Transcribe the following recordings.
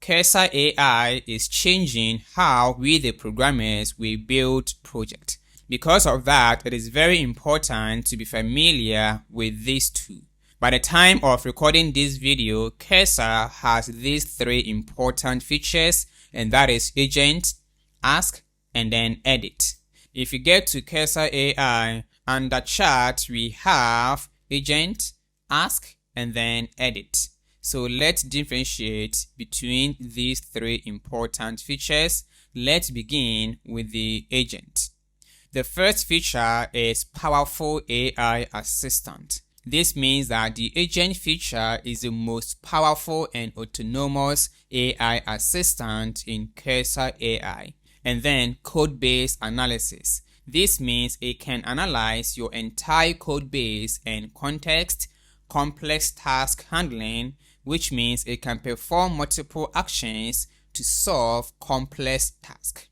Cursor AI is changing how we the programmers will build projects. Because of that, it is very important to be familiar with these two. By the time of recording this video, Cursor has these three important features, and that is agent, ask, and then edit. If you get to Cursor AI, under chart we have agent, ask, and then edit. So let's differentiate between these three important features. Let's begin with the agent. The first feature is powerful AI assistant. This means that the agent feature is the most powerful and autonomous AI assistant in Cursor AI. And then code-based analysis. This means it can analyze your entire code base and context, complex task handling, which means it can perform multiple actions to solve complex tasks.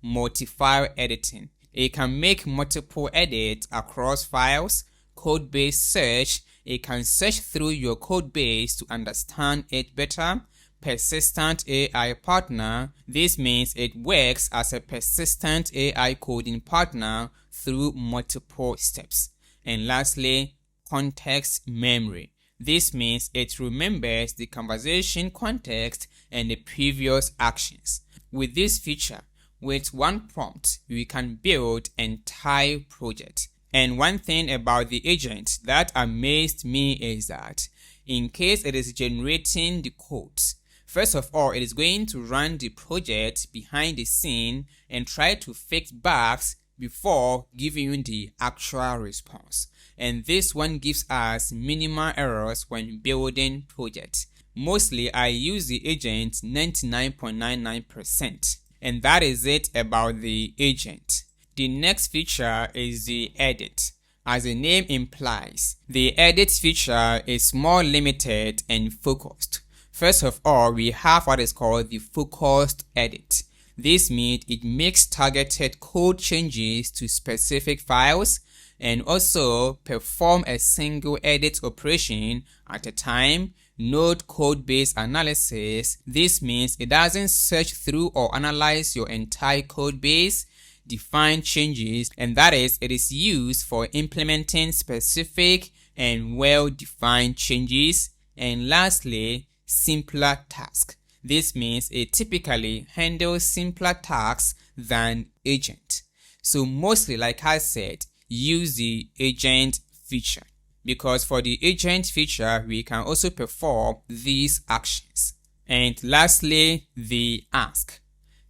Multi-file editing. It can make multiple edits across files. Code-based search. It can search through your code base to understand it better. Persistent AI partner. This means it works as a persistent AI coding partner through multiple steps. And lastly, context memory. This means it remembers the conversation context and the previous actions. With this feature, with one prompt, we can build entire project. And one thing about the agent that amazed me is that in case it is generating the codes, first of all, it is going to run the project behind the scene and try to fix bugs before giving you the actual response. And this one gives us minimal errors when building projects. Mostly, I use the agent 99.99%. And that is it about the agent. The next feature is the edit. As the name implies, the edit feature is more limited and focused. First of all, we have what is called the focused edit. This means it makes targeted code changes to specific files and also perform a single edit operation at a time. Node code-based analysis. This means it doesn't search through or analyze your entire code base, define changes, and that is, it is used for implementing specific and well-defined changes. And lastly, simpler tasks. This means it typically handles simpler tasks than agent. So mostly, like I said, use the agent feature, because for the agent feature, we can also perform these actions. And lastly, the ask.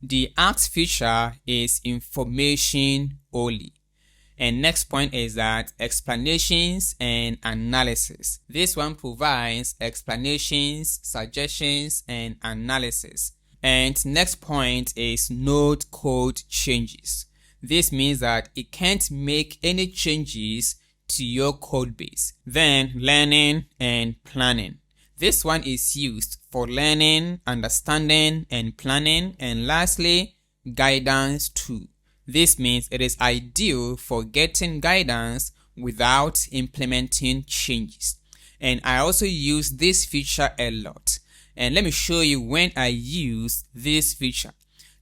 The ask feature is information only. And next point is that explanations and analysis. This one provides explanations, suggestions, and analysis. And next point is node code changes. This means that it can't make any changes to your code base. Then learning and planning. This one is used for learning, understanding, and planning. And lastly, guidance too. This means it is ideal for getting guidance without implementing changes. And I also use this feature a lot. And let me show you when I use this feature.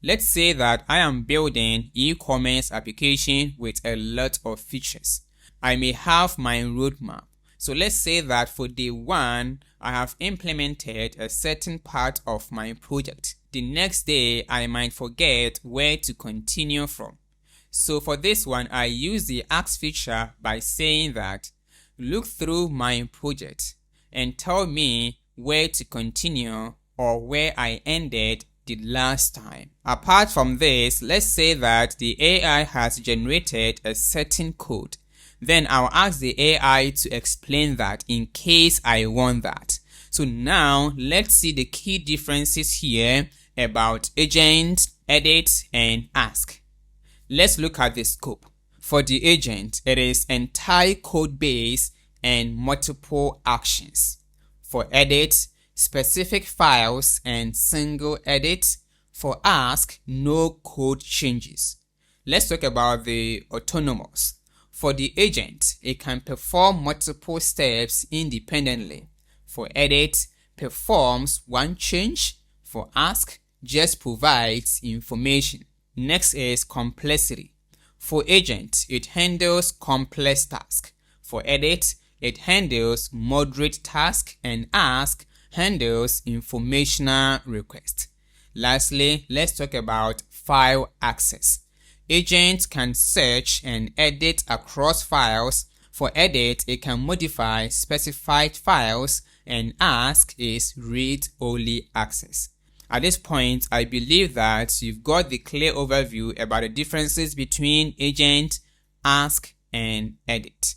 Let's say that I am building e-commerce application with a lot of features. I may have my roadmap. So let's say that for day one, I have implemented a certain part of my project. The next day, I might forget where to continue from. So for this one, I use the ask feature by saying that look through my project and tell me where to continue or where I ended the last time. Apart from this, let's say that the AI has generated a certain code. Then I'll ask the AI to explain that in case I want that. So now let's see the key differences here about agent, edit, and ask. Let's look at the scope. For the agent, it is entire code base and multiple actions. For edit, specific files and single edit. For ask, no code changes. Let's talk about the autonomous. For the agent, it can perform multiple steps independently. For edit, performs one change. For ask, just provides information. Next is complexity. For agent, it handles complex tasks. For edit, it handles moderate tasks, and ask handles informational requests. Lastly, let's talk about file access. Agent can search and edit across files. For edit, it can modify specified files, and ask is read-only access. At this point, I believe that you've got the clear overview about the differences between agent, ask, and edit.